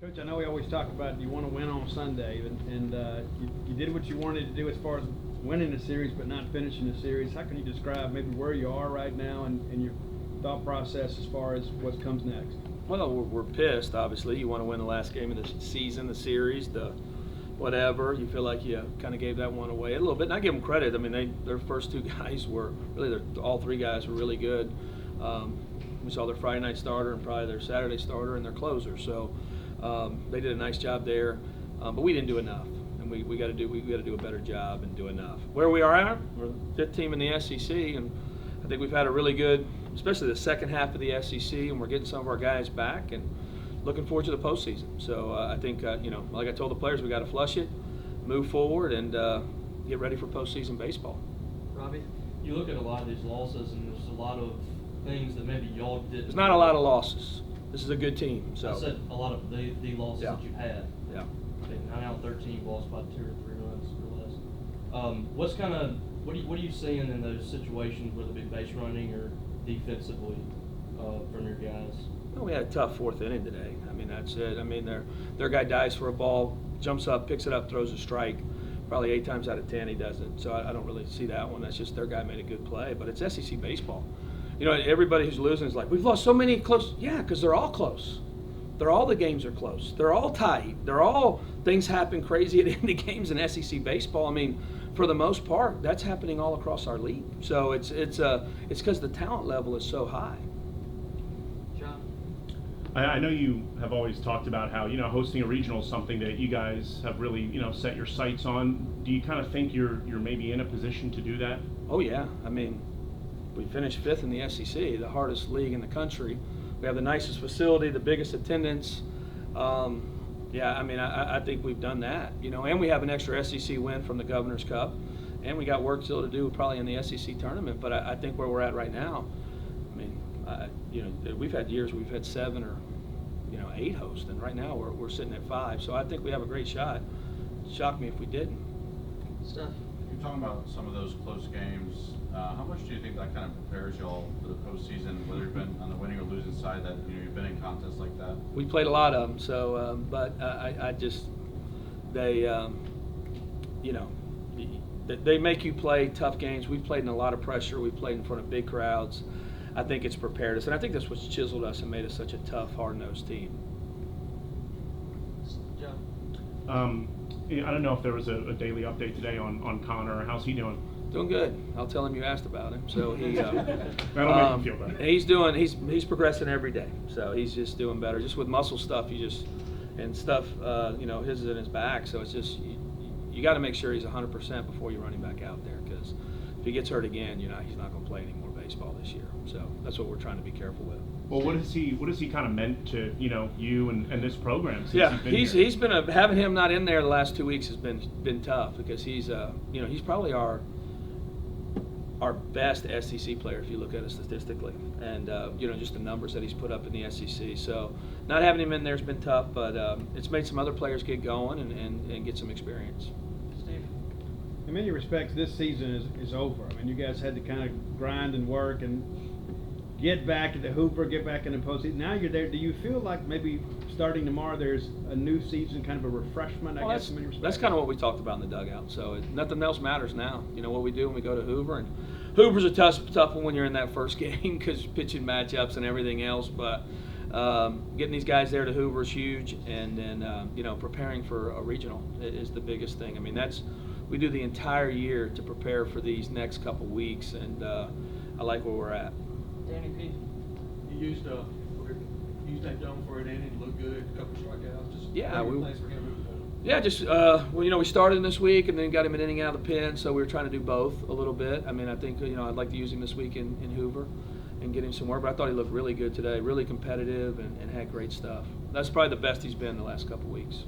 Coach, I know we always talk about you want to win on Sunday, and you did what you wanted to do as far as winning the series, but not finishing the series. How can you describe maybe where you are right now and your thought process as far as what comes next? Well, we're pissed, obviously. You want to win the last game of the season, the series, the whatever. You feel like you kind of gave that one away a little bit. And I give them credit. I mean, their first two guys were really, all three guys were really good. We saw their Friday night starter and probably their Saturday starter and their closer. So they did a nice job there, but we didn't do enough. And we got to do a better job and do enough. Where we are at, we're the fifth team in the SEC, and I think we've had a really good, especially the second half of the SEC, and we're getting some of our guys back and looking forward to the postseason. So I think, like I told the players, we got to flush it, move forward, and get ready for postseason baseball. Robbie? You look at a lot of these losses, and there's a lot of things that maybe y'all didn't. There's not a lot of losses. This is a good team. So I said a lot of the losses that you've had. Yeah. I think 9 out of 13 you've lost by 2 or 3 runs or less. What are you seeing in those situations, whether it be base running or defensively, from your guys? Well, we had a tough fourth inning today. I mean, that's it. I mean, their guy dives for a ball, jumps up, picks it up, throws a strike. Probably 8 times out of 10 he doesn't. So I don't really see that one. That's just their guy made a good play. But it's SEC baseball. You know, everybody who's losing is like, we've lost so many close. Yeah, because they're all close. All the games are close. They're all tight. Things happen crazy at the end of games in SEC baseball. I mean, for the most part, that's happening all across our league. So it's because the talent level is so high. John? I know you have always talked about how, hosting a regional is something that you guys have really, set your sights on. Do you kind of think you're maybe in a position to do that? Oh, yeah. I mean, we finished 5th in the SEC, the hardest league in the country. We have the nicest facility, the biggest attendance. Yeah, I mean, I think we've done that, and we have an extra SEC win from the Governor's Cup, and we got work still to do probably in the SEC tournament. But I think where we're at right now, I mean, we've had years we've had 7 or 8 hosts, and right now we're sitting at 5. So I think we have a great shot. It'd shock me if we didn't. Steph? You're talking about some of those close games. How much do you think that kind of prepares y'all for the postseason, whether you've been on the winning or losing side, that you've been in contests like that? We played a lot of them, so but they make you play tough games. We've played in a lot of pressure. We've played in front of big crowds. I think it's prepared us, and I think that's what's chiseled us and made us such a tough, hard-nosed team. John? I don't know if there was a daily update today on Connor. How's he doing? Doing good. I'll tell him you asked about him. So he That'll make him feel better. He's progressing every day. So he's just doing better. Just with muscle stuff, his is in his back. So it's just you got to make sure he's 100% before you run him back out there, because if he gets hurt again, he's not going to play any more baseball this year. So that's what we're trying to be careful with. Well, what has he kind of meant to you and this program since he's been having him not in there the last 2 weeks has been tough, because he's probably our best SEC player if you look at it statistically, and just the numbers that he's put up in the SEC. So not having him in there has been tough, but it's made some other players get going and get some experience. Steve? In many respects, this season is over. I mean, you guys had to kind of grind and work and get back into Hoover, get back in the postseason. Now you're there. Do you feel like maybe starting tomorrow there's a new season, kind of a refreshment, I guess, in many respects? That's kind of what we talked about in the dugout. So nothing else matters now. What we do when we go to Hoover. And Hoover's a tough one when you're in that first game, because pitching matchups and everything else. But getting these guys there to Hoover is huge. And then, preparing for a regional is the biggest thing. I mean, we do the entire year to prepare for these next couple weeks. And I like where we're at. Danny P? You used that Jones for an inning, looked good, a couple strikeouts. Just yeah, place for him moving forward. Yeah, just we started him this week and then got him an inning out of the pen, so we were trying to do both a little bit. I mean, I think I'd like to use him this week in Hoover and get him some work, but I thought he looked really good today, really competitive and had great stuff. That's probably the best he's been the last couple weeks.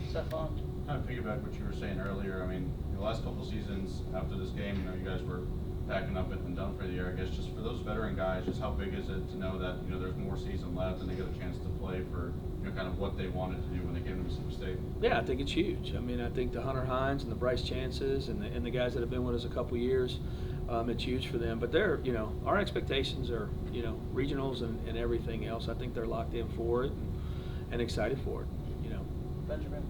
Stephon? Kind of piggyback what you were saying earlier. I mean, the last couple seasons after this game, you guys were packing up and done for the year. I guess just for those veteran guys, just how big is it to know that there's more season left and they get a chance to play for kind of what they wanted to do when they came to Mississippi State? Yeah, I think it's huge. I mean, I think the Hunter Hines and the Bryce Chances and the guys that have been with us a couple years, it's huge for them. But they're our expectations are regionals and everything else. I think they're locked in for it and excited for it. Benjamin.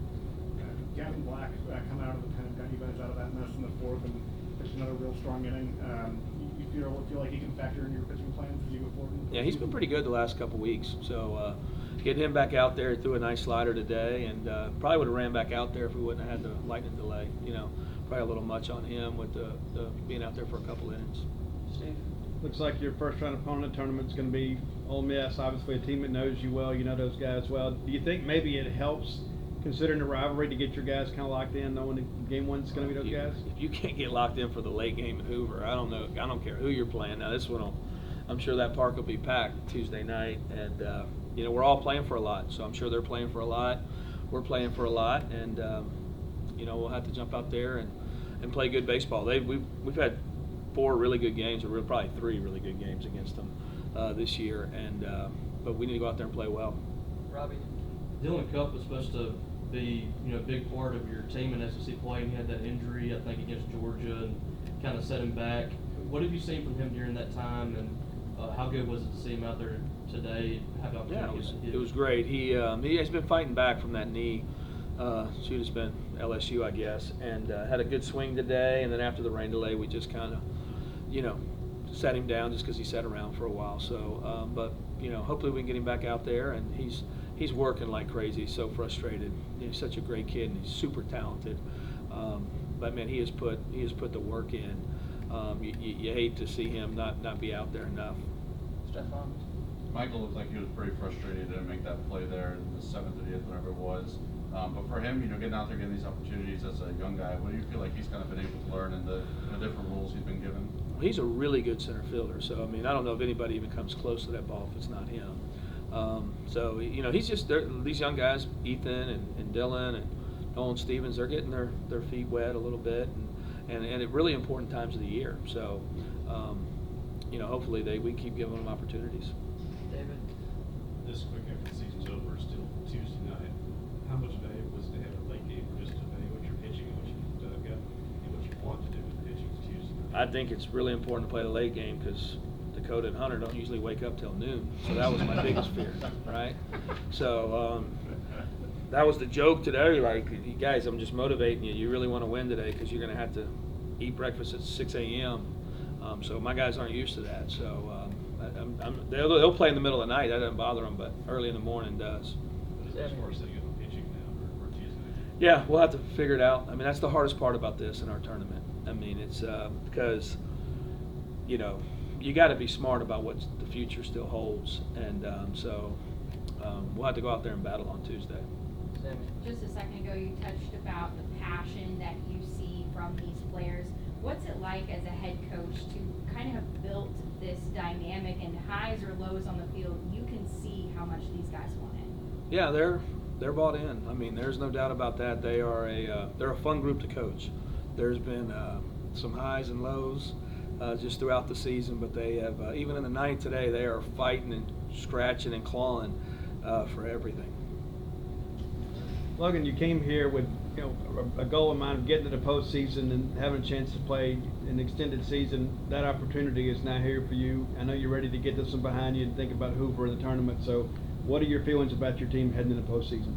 Gavin Black coming out of the pen, got you guys out of that mess in the fourth and pitched another real strong inning. You feel like he can factor in your pitching plans as you go forward? Yeah, he's been pretty good the last couple weeks. So getting him back out there, threw a nice slider today, and probably would have ran back out there if we wouldn't have had the lightning delay. You know, probably a little much on him with the being out there for a couple innings. Steve. Looks like your first round opponent in the tournament's going to be Ole Miss, obviously a team that knows you well, you know those guys well. Do you think maybe it helps, considering the rivalry, to get your guys kind of locked in, knowing that game one's going to be those guys? If you can't get locked in for the late game at Hoover, I don't know. I don't care who you're playing. Now this one, I'm sure that park will be packed Tuesday night, and you know we're all playing for a lot. So I'm sure they're playing for a lot. We're playing for a lot, and you know we'll have to jump out there and play good baseball. We've had 4 really good games, or probably 3 really good games against them this year, and but we need to go out there and play well. Robbie. Dylan Cup was supposed to be, a big part of your team in SEC play, and he had that injury, I think, against Georgia, and kind of set him back. What have you seen from him during that time, and how good was it to see him out there today? Have Yeah, it was great. He has been fighting back from that knee. It's been LSU, I guess, and had a good swing today. And then after the rain delay, we just kind of, set him down just because he sat around for a while. So, but hopefully we can get him back out there. And he's working like crazy. He's so frustrated. He's such a great kid, and he's super talented. But man, he has put the work in. You hate to see him not be out there enough. Stefan. Michael looked like he was pretty frustrated to make that play there in the 7th or 8th, whatever it was. But for him, getting out there, getting these opportunities as a young guy, what do you feel like he's kind of been able to learn in the different roles he's been given? He's a really good center fielder. So, I mean, I don't know if anybody even comes close to that ball if it's not him. So, he's just, these young guys, Ethan and Dylan and Nolan Stevens, they're getting their feet wet a little bit and at really important times of the year. So, hopefully we keep giving them opportunities. David. This quick after the season's over, still Tuesday night. How much value was to have a late game or just to evaluate your pitching and what you've got and what you want to do with pitching Tuesday night? I think it's really important to play the late game because Dakota and Hunter don't usually wake up till noon. So that was my biggest fear, right? So that was the joke today. Like, you guys, I'm just motivating you. You really want to win today because you're going to have to eat breakfast at 6 a.m. So my guys aren't used to that. So they'll play in the middle of the night. That doesn't bother them, but early in the morning does. As far as setting up pitching now for Tuesday night? Yeah, we'll have to figure it out. I mean, that's the hardest part about this in our tournament. I mean, it's because, you got to be smart about what the future still holds. And so we'll have to go out there and battle on Tuesday. Sammy. Just a second ago, you touched about the passion that you see from these players. What's it like as a head coach to kind of have built this dynamic and highs or lows on the field? You can see how much these guys want it. Yeah, they're bought in. I mean, there's no doubt about that. They're a fun group to coach. There's been some highs and lows just throughout the season, but they have even in the ninth today, they are fighting and scratching and clawing for everything. Logan, you came here with a goal in mind of getting to the postseason and having a chance to play an extended season. That opportunity is now here for you. I know you're ready to get this one behind you and think about Hoover in the tournament. So, what are your feelings about your team heading into the postseason?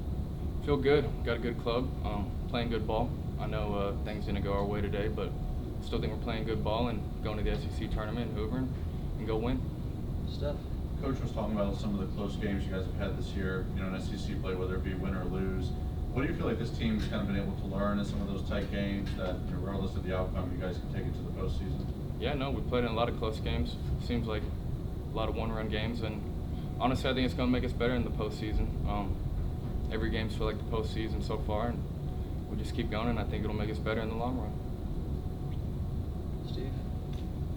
Feel good. Got a good club. Playing good ball. I know things didn't go our way today, but still think we're playing good ball and going to the SEC tournament in Hoover and go win. Steph. Coach was talking about some of the close games you guys have had this year, in SEC play, whether it be win or lose. What do you feel like this team's kind of been able to learn in some of those tight games that, regardless of the outcome, you guys can take into the postseason? Yeah, no, we played in a lot of close games. Seems like a lot of one-run games, and honestly, I think it's going to make us better in the postseason. Every game's feel like the postseason so far, and we just keep going, and I think it'll make us better in the long run. Steve.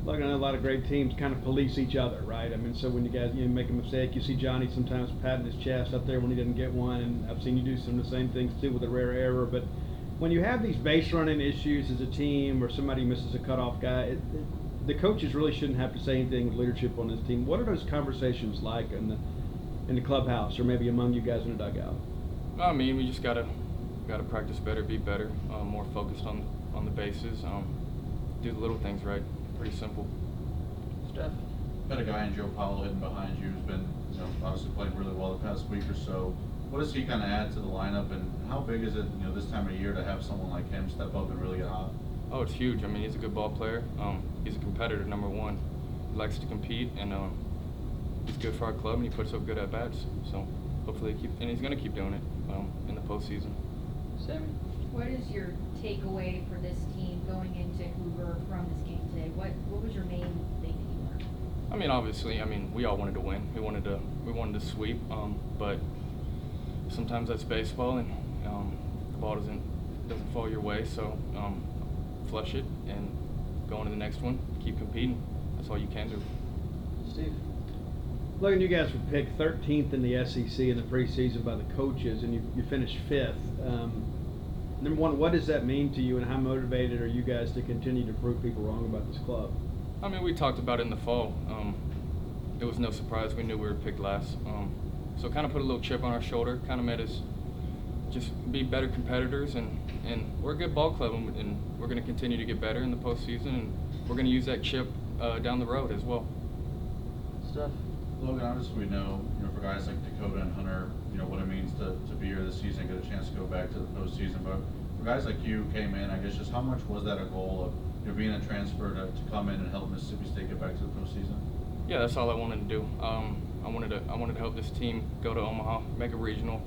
Look, I know a lot of great teams kind of police each other, right? I mean, so when you guys make a mistake, you see Johnny sometimes patting his chest up there when he doesn't get one, and I've seen you do some of the same things too with a rare error. But when you have these base running issues as a team, or somebody misses a cutoff guy, the coaches really shouldn't have to say anything with leadership on this team. What are those conversations like in the clubhouse, or maybe among you guys in the dugout? I mean, we just gotta practice better, be better, more focused on the bases, do the little things right. Pretty simple. Steph. Got a guy in Joe Powell hitting behind you who's been, obviously playing really well the past week or so. what does he kind of add to the lineup, and how big is it, this time of year to have someone like him step up and really get hot? Oh, it's huge. I mean, he's a good ball player. He's a competitor, number one. He likes to compete, and he's good for our club, and he puts up good at bats. So hopefully, and he's going to keep doing it in the postseason. Sammy? What is your takeaway for this team going into Hoover from this game today? What was your main thing that you learned? I mean, obviously, we all wanted to win. We wanted to sweep, but sometimes that's baseball, and the ball doesn't fall your way. So flush it and go on to the next one. Keep competing. That's all you can do. Steve? Logan, you guys were picked 13th in the SEC in the preseason by the coaches, and you finished 5th. Number one, what does that mean to you, and how motivated are you guys to continue to prove people wrong about this club? I mean, we talked about it in the fall. It was no surprise. We knew we were picked last. So kind of put a little chip on our shoulder, kind of made us just be better competitors, and we're a good ball club, and we're going to continue to get better in the postseason, and we're going to use that chip down the road as well. Steph? Logan, obviously we know, for guys like Dakota and Hunter, what it means to be here this season, get a chance to go back to the postseason. But for guys like you came in, I guess just how much was that a goal of being a transfer to come in and help Mississippi State get back to the postseason? Yeah, that's all I wanted to do. I wanted to help this team go to Omaha, make a regional,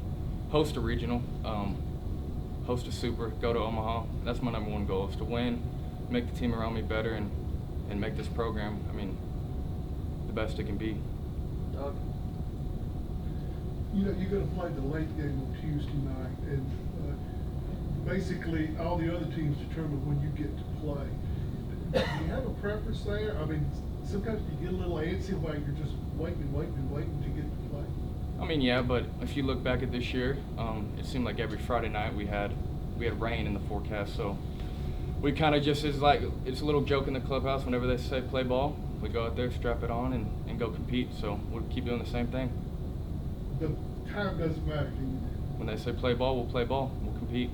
host a super, go to Omaha. That's my number one goal, is to win, make the team around me better, and make this program, the best it can be. Doug? You're going to play the late game on Tuesday night, and basically all the other teams determine when you get to play. Do you have a preference there? I mean, sometimes you get a little antsy while you're just waiting to get to play. Yeah, but if you look back at this year, it seemed like every Friday night we had rain in the forecast, so we kind of just, it's a little joke in the clubhouse whenever they say play ball. We go out there, strap it on, and go compete, so we'll keep doing the same thing. The time doesn't matter to you. When they say play ball, we'll play ball. We'll compete.